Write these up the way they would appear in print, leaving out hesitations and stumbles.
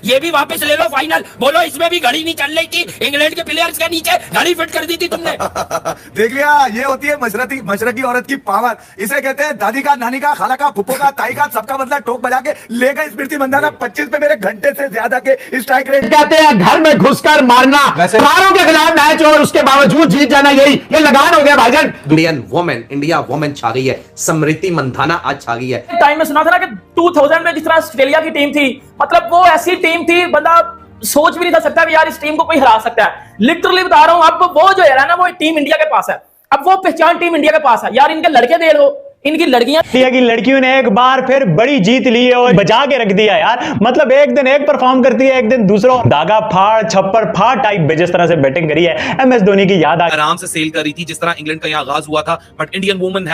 ये भी वापस ले लो फाइनल। बोलो इसमें भी घड़ी नहीं चल रही थी, इंग्लैंड के प्लेयर्स के नीचे घड़ी फिट कर दी थी तुमने। देख लिया, ये होती है मशरकी औरत की पावर। इसे कहते हैं दादी का, नानी का, खाला का, फुप्पो का, ताई का, सबका मतलब टोक बजा के ले गए स्मृति मंदाना 25 पे मेरे घंटे से ज्यादा के स्ट्राइक रेट। कहते हैं घर में घुसकर मारना, हारों के खिलाफ मैच और उसके बावजूद जीत जाना, यही ये लगान हो गया भाईजान। इंडिया वोमेन छा गई है, स्मृति मंदाना आज छा गई है। टाइम में सुना था ना कि 2000 में जिस तरह ऑस्ट्रेलिया की टीम थी, मतलब वो ऐसी टीम थी बंदा सोच भी नहीं था सकता कि यार इस टीम को कोई हरा सकता है। लिटरली बता रहा हूं, अब वो जो है ना वो टीम इंडिया के पास है, अब वो पहचान टीम इंडिया के पास है। यार इनके लड़के दे लो, इनकी लड़कियां, इंडिया की लड़कियों ने एक बार फिर बड़ी जीत ली है और बजा के रख दिया यार। मतलब एक दिन एक परफॉर्म करती है, एक दिन दूसरा धागा फाड़ छप्पर फाड़ टाइप जिस तरह से बैटिंग करी है एमएस धोनी की याद आराम से सेल कर रही थी जिस तरह इंग्लैंड का यहाँ आगाज हुआ था। But Indian women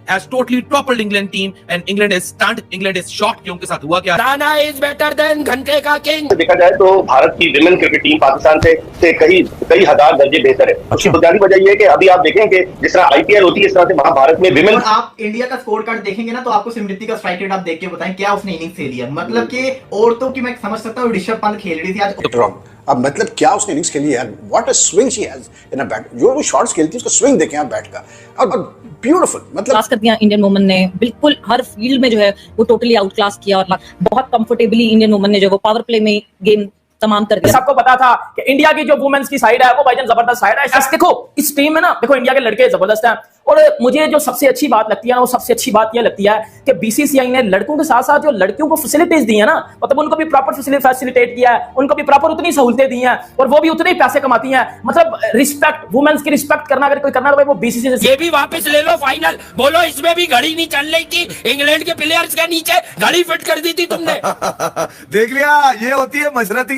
has totally toppled England team and England is stunned, England is shocked कि उनके साथ हुआ क्या। दाना is better than घंटे का किंग। देखा जाए तो भारत की विमेन क्रिकेट टीम पाकिस्तान से कई हजार दर्जे बेहतर है। उसकी बुनियादी वजह यह है कि अभी आप देखें कि जिस तरह आईपीएल होती है इस तरह से वहां भारत में विमेन। आप इंडिया का स्कोर कार्ड देखेंगे ना तो आपको स्मृति का स्ट्राइक रेट आप देख के बताएं क्या उसने इनिंग्स खेली है। मतलब कि औरतों की मैं समझ सकता हूँ, ऋषभ पंत खेल रही थी आज। अब मतलब क्या उसने इनिंग्स खेली है, what a swing she has in a bat. जो शॉट्स खेलती है उसका स्विंग देखें आप बैट का, और ब्यूटीफुल। मतलब क्लास कर दिया इंडियन वुमेन ने, बिल्कुल हर फील्ड में जो है वो टोटली आउट क्लास किया और बहुत कंफर्टेबली इंडियन वुमेन ने जो वो पावर प्ले में गेम तमाम कर दिया। सबको पता था कि इंडिया की जो वुमेन्स की साइड है वो भाईजान जबरदस्त साइड है। देखो इस टीम में ना, देखो इंडिया के लड़के जबरदस्त हैं। और मुझे जो सबसे अच्छी बात लगती है ना, वो सबसे अच्छी बात यह लगती है कि बीसीसीआई ने लड़कों के साथ साथ जो लड़कियों को फैसिलिटीज दी है ना, मतलब उनको भी प्रॉपर फैसिलिटेट किया है, उनको भी प्रॉपर उतनी सहूलतें दी हैं और वो भी उतने ही पैसे कमाती हैं। मतलब रिस्पेक्ट, वुमेन्स की रिस्पेक्ट करना अगर कोई करना है वो बीसीसीआई से। ये भी वापस ले लो फाइनल। बोलो इसमें भी घड़ी नहीं चल रही थी, इंग्लैंड के प्लेयर्स के नीचे घड़ी फिट कर दी थी तुमने। देख लिया, ये होती है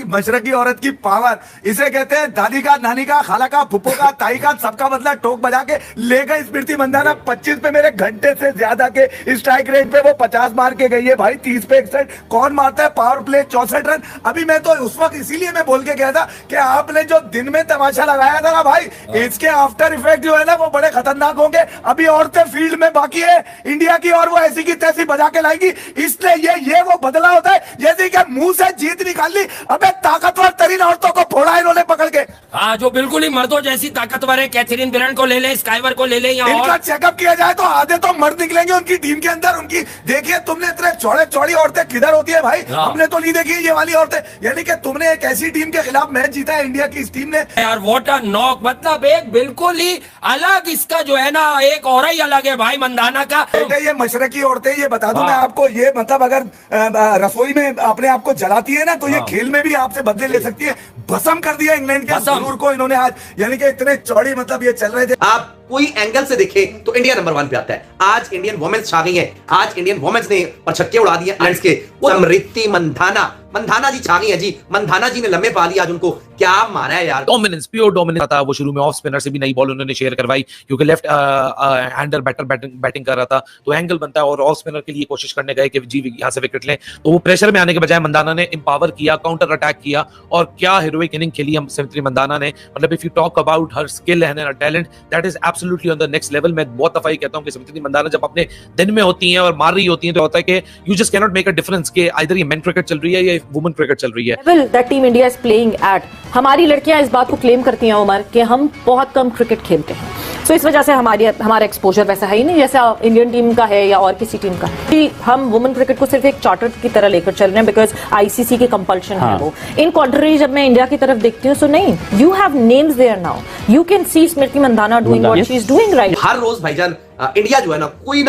मशरकी औरत की पावर। इसे कहते हैं दादी का, नानी का, खाला का, फुप्पो का, ताई का, सबका मतलब टोक बजा के ले गए स्मृति मंदाना 25 पे मेरे घंटे से ज्यादा के स्ट्राइक रेट पे वो 50 मार के गई है भाई। 30 पे 61 कौन मारता है? Power play 64 run. अभी मैं तो उस वक्त इसीलिए मैं बोल के गया था कि आपने जो दिन में तमाशा लगाया था ना भाई, इसके आफ्टर इफेक्ट जो है ना वो बड़े खतरनाक होंगे। अभी औरतें फील्ड में बाकी है इंडिया की और वो ऐसी की तैसी बजा के लाएंगी। इसलिए ये वो बदला होता है जैसे कि मुंह से जीत निकाल ली। अबे ताकतवर तरीन औरतों को फोड़ा इन्होंने पकड़ के। हाँ, जो बिल्कुल ही मर्दों जैसी ताकतवर है, कैथरीन ब्रायन को ले ले, स्काइवर को ले ले, इनका चेकअप किया जाए तो आधे तो मर्द निकलेंगे उनकी टीम के अंदर। उनकी देखिए तुमने इतने चौड़ी औरतें किधर होती है भाई, हमने तो नहीं देखी ये वाली औरतें। यानी कि तुमने एक ऐसी टीम के खिलाफ मैच जीता है इंडिया की इस टीम ने। यार व्हाट अ नॉक, मतलब एक बिल्कुल ही अलग इसका जो है ना एक और ही अलग है भाई मंदाना का। ये मशरकी औरतें, ये बता दूं मैं आपको, ये मतलब अगर रसोई में अपने आप को जलाती है ना तो ये खेल में भी आपसे बदले ले सकती है। भस्म कर दिया इंग्लैंड के जरूर को इन्होंने आज, यानी कि इतने चौड़ी मतलब ये चल रहे थे। आप कोई एंगल से देखे तो इंडिया नंबर 1 पे आता है। आज इंडियन वुमेन्स छा गई है, आज इंडियन वुमेन्स ने पछक्के उड़ा दिए इंग्लैंड के। स्मृति मंदाना जी छा गई है जी। मंदाना जी ने लम्बे पा लिया, आज उनको क्या मारा है यार। डोमिनेंस, प्योर डोमिनेंस था। वो शुरू में ऑफ स्पिनर से भी नई बॉल उन्होंने शेयर करवाई क्योंकि लेफ्ट हैंडर बैटिंग कर रहा था, तो एंगल बनता है और ऑफ स्पिनर के लिए कोशिश करने गए कि जी यहाँ से विकेट लें, तो वो प्रेशर में आने के बजाय मंदाना ने एम्पावर किया, काउंटर अटैक किया और क्या हीरोइक इनिंग खेली हम स्मृति मंदाना ने। मतलब if you talk about her skill and her talent, that is absolutely on the next level. मैं बहुत दफा ही कहता हूँ कि स्मृति मंदाना जब अपने दिन में होती हैं और मार रही होती हैं तो होता है कि you just cannot make a difference कि आइदर ये मेन क्रिकेट चल रही है या वुमेन क्रिकेट चल रही है। Level that team India is playing at, हमारी लड़कियां इस बात को क्लेम करती हैं उमर कि हम बहुत कम क्रिकेट खेलते हैं। सो इस वजह से हमारा एक्सपोजर वैसा है ही नहीं जैसा इंडियन टीम का है या और किसी टीम का है। हम वुमेन क्रिकेट को सिर्फ एक चार्टर की तरह लेकर चल रहे हैं बिकॉज आईसीसी की कंपल्शन है वो। इन कॉन्ट्ररी जब मैं इंडिया की तरफ देखती हूँ, सो नहीं, you have names there now, you can see Smriti Mandhana doing what she is doing right. हर रोज भाईजान इंडिया जो है ना कोई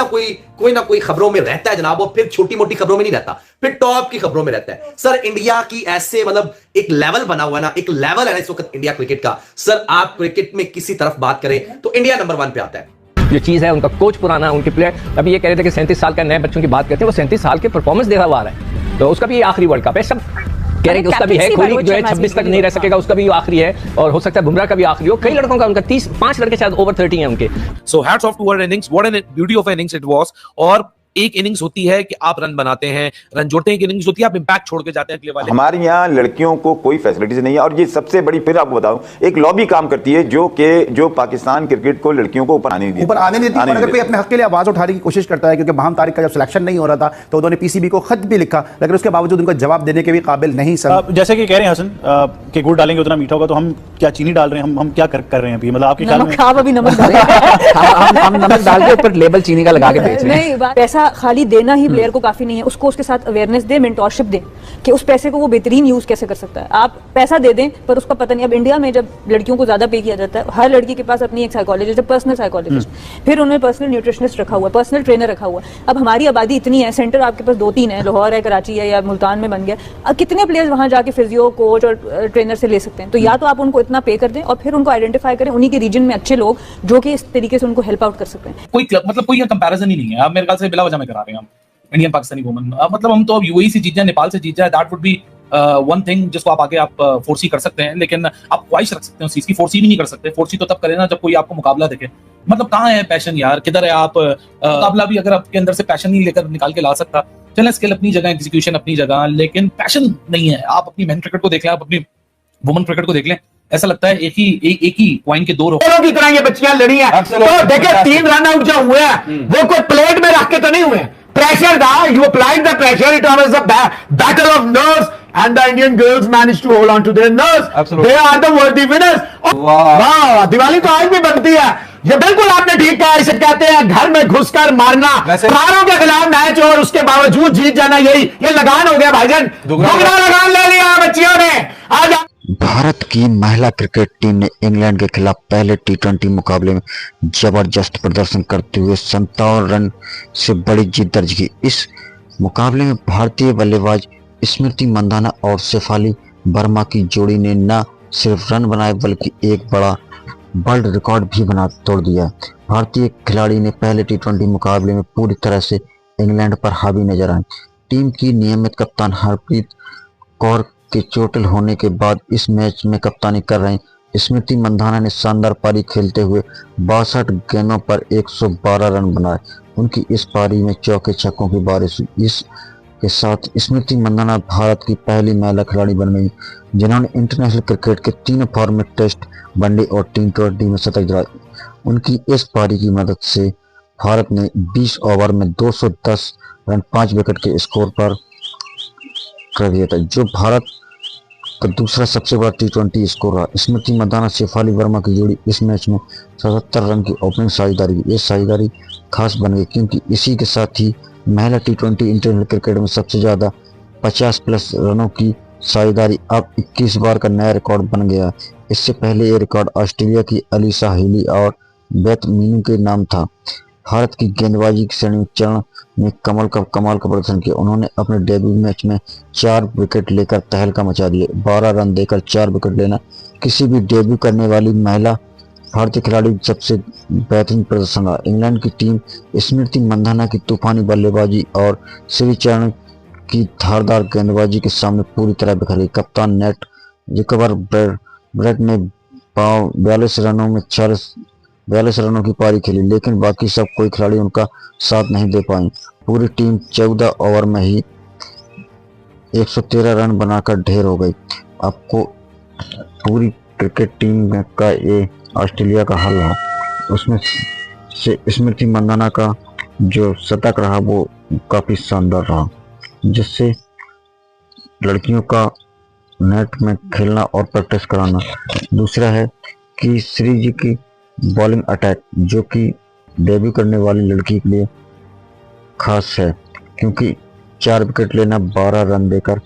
ना कोई खबरों में रहता है जनाब, और फिर छोटी मोटी खबरों में नहीं रहता, फिर टॉप की खबरों में रहता है। सर इंडिया की ऐसे मतलब एक लेवल बना हुआ है ना, एक लेवल है इस वक्त इंडिया क्रिकेट का। सर आप क्रिकेट में किसी तरफ बात करें तो इंडिया नंबर 1 पे आता है। जो चीज़ है उनका कोच पुराना, उनके प्लेयर अभी ये कह रहे थे कि 37 साल का नए बच्चों की बात करते हैं, वो 37 साल के परफॉर्मेंस दे रहा है, तो उसका भी आखिरी वर्ल्ड कप है। सब कह रहे हैं कि उसका भी है, कोहली जो है 26 तक नहीं रह सकेगा, उसका भी आखिरी है, और हो सकता है बुमराह का भी आखिरी हो। कई लड़कों का, उनका 5 लड़के शायद ओवर 30 हैं उनके। So hats off to her innings, what an beauty of innings it was. और एक इनिंग्स होती है कि आप रन बनाते हैं, रन जोड़ते हैं, एक इनिंग्स होती है आप इंपैक्ट छोड़ के जाते हैं अगले वाले। हमारे यहाँ लड़कियों को कोई फैसिलिटीज नहीं है, और ये सबसे बड़ी, फिर आपको बताऊं, एक लॉबी काम करती है जो पाकिस्तान क्रिकेट को लड़कियों को ऊपर आने नहीं देती। अगर कोई अपने हक के लिए आवाज उठाने की कोशिश करता है, क्योंकि महम तारिक का जब सिलेक्शन नहीं हो रहा था तो उन्होंने पीसीबी को खत भी लिखा, लेकिन उसके बावजूद उनको जवाब देने के भी काबिल नहीं सब। जैसे कि कह रहे हैं हसन कि गुड़ डालेंगे उतना मीठा होगा, तो हम क्या चीनी डाल रहे हैं, हम क्या कर रहे हैं अभी, मतलब आपके ख्याल में? आप अभी नमक डाल हम नमक डाल के ऊपर लेबल चीनी का लगा के बेच रहे हैं। नहीं, पैसा खाली देना ही प्लेयर को काफी नहीं है, उसको उसके साथ अवेयरनेस दे, मेंटोरशिप दे कि उस पैसे को वो बेहतरीन यूज कैसे कर सकता है। आप पैसा दे दें पर उसका पता नहीं। अब इंडिया में जब लड़कियों को ज्यादा पे किया जाता है, हर लड़की के पास अपनी एक साइकोलॉजिस्ट है, पर्सनल साइकोलॉजिस्ट, फिर उन्होंने पर्सनल न्यूट्रिशनिस्ट रखा हुआ है, पर्सनल ट्रेनर रखा हुआ है। अब हमारी आबादी इतनी है, सेंटर आपके पास 2-3 है, लाहौर है, कराची है या मुल्तान में बन गया। अब कितने प्लेयर्स वहां जाके फिजियो कोच और ट्रेनर से ले सकते हैं? तो या तो आप उनको इतना पे कर दें और फिर उनको आइडेंटिफाई करें उन्हीं के रीजन में अच्छे लोग जो कि इस तरीके से उनको हेल्प आउट कर सकते हैं। कोई क्लब मतलब कोई कंपैरिजन ही नहीं है। अब मेरे ख्याल से बिला वजह में करा रहे हैं हम इंडियन पाकिस्तानी वुमेन। मतलब हम तो अब यूएई से जीत जाए, नेपाल से जीत जाए, that would be one thing जिसको आप आगे आप फोर्सी कर सकते हैं, लेकिन आप ख्वाहिश रख सकते हैं उस चीज की, फोर्सी भी नहीं कर सकते। फोर्सी तो तब करें ना जब कोई आपको मुकाबला देखे। मतलब कहाँ है पैशन यार, किधर है आप? मुकाबला भी अगर आपके अंदर से पैशन नहीं लेकर निकाल के ला सकता, चलें स्किल अपनी जगह, एग्जीक्यूशन अपनी जगह, लेकिन पैशन नहीं है। आप अपनी मेन क्रिकेट को देख लें, आप अपनी वुमेन क्रिकेट को देख लें, ऐसा लगता है एक ही कॉइन के दो रुख की तरह ये बच्चियां लड़ी हैं। तो देखिए 3 रन आउट जो हुए हैं वो कोई प्लेट में रख के तो नहीं हुए, प्रेशर था, you applied the pressure, it was a battle of nerves and the Indian girls managed to hold on to their nerves. They are the worthy winners. वाह, दिवाली तो आज भी बनती है। ये बिल्कुल आपने ठीक कहा, इसे कहते हैं घर में घुसकर मारना। हारों के खिलाफ मैच और उसके बावजूद जीत जाना, ये लगान हो गया भाईजान, दुगना लगान ले लिया बच्चियों ने आज। भारत की महिला क्रिकेट टीम ने इंग्लैंड के खिलाफ पहले T20 मुकाबले में जबरदस्त प्रदर्शन करते हुए 57 रन से बड़ी जीत दर्ज की। इस मुकाबले में भारतीय बल्लेबाज स्मृति मंदाना और शेफाली वर्मा की जोड़ी ने न सिर्फ रन बनाए बल्कि एक बड़ा वर्ल्ड रिकॉर्ड भी बना तोड़ दिया। भारतीय खिलाड़ी ने पहले T20 मुकाबले में पूरी तरह से इंग्लैंड पर हावी नजर आए। टीम की नियमित कप्तान हरप्रीत कौर के चोटिल होने के बाद इस मैच में कप्तानी कर रहे स्मृति मंदाना ने शानदार पारी खेलते हुए 62 गेंदों पर 112 रन बनाए। उनकी इस पारी में चौके छक्कों की बारिश हुई। इसके साथ स्मृति मंदाना भारत की पहली महिला खिलाड़ी बन गई जिन्होंने इंटरनेशनल क्रिकेट के 3 फॉर्मेट टेस्ट, वनडे और T20 में शतक जड़ाए। उनकी इस पारी की मदद से भारत ने 20 ओवर में 210 रन 5 विकेट के स्कोर पर कर दिया था, जो भारत का दूसरा सबसे बड़ा T20 स्कोर रहा। स्मृति मंदाना शेफाली वर्मा की जोड़ी इस मैच में 77 रन की ओपनिंग साझेदारी। ये साझेदारी खास बन गई क्योंकि इसी के साथ ही महिला T20 इंटरनेशनल क्रिकेट में सबसे ज्यादा 50+ रनों की साझेदारी अब 21 बार का नया रिकॉर्ड बन गया। इससे पहले ये रिकॉर्ड ऑस्ट्रेलिया की अलीसा हीली और बेथ मीनू के नाम था। भारत की गेंदबाजी की श्रेणी में चरण ने कमाल का प्रदर्शन किया। उन्होंने अपने डेब्यू मैच में 4 विकेट लेकर तहलका मचा दिए। 12 रन देकर 4 विकेट लेना किसी भी डेब्यू करने वाली महिला भारतीय खिलाड़ी सबसे बेहतरीन प्रदर्शन रहा। इंग्लैंड की टीम स्मृति मंदाना की तूफानी बल्लेबाजी और श्रीचरण की धारदार गेंदबाजी के सामने पूरी तरह बिखर गई। कप्तान नेट रिकवर ब्रेट ने 42 रनों में 42 रनों की पारी खेली, लेकिन बाकी सब कोई खिलाड़ी उनका साथ नहीं दे पाई। पूरी टीम 14 ओवर में ही 113 रन बनाकर ढेर हो गई। आपको पूरी क्रिकेट टीम का ये ऑस्ट्रेलिया का हाल रहा, उसमें से स्मृति मंदाना का जो शतक रहा वो काफी शानदार रहा, जिससे लड़कियों का नेट में खेलना और प्रैक्टिस कराना। दूसरा है कि श्री जी की बॉलिंग अटैक, जो कि डेब्यू करने वाली लड़की के लिए खास है क्योंकि 4 विकेट लेना, 12 रन देकर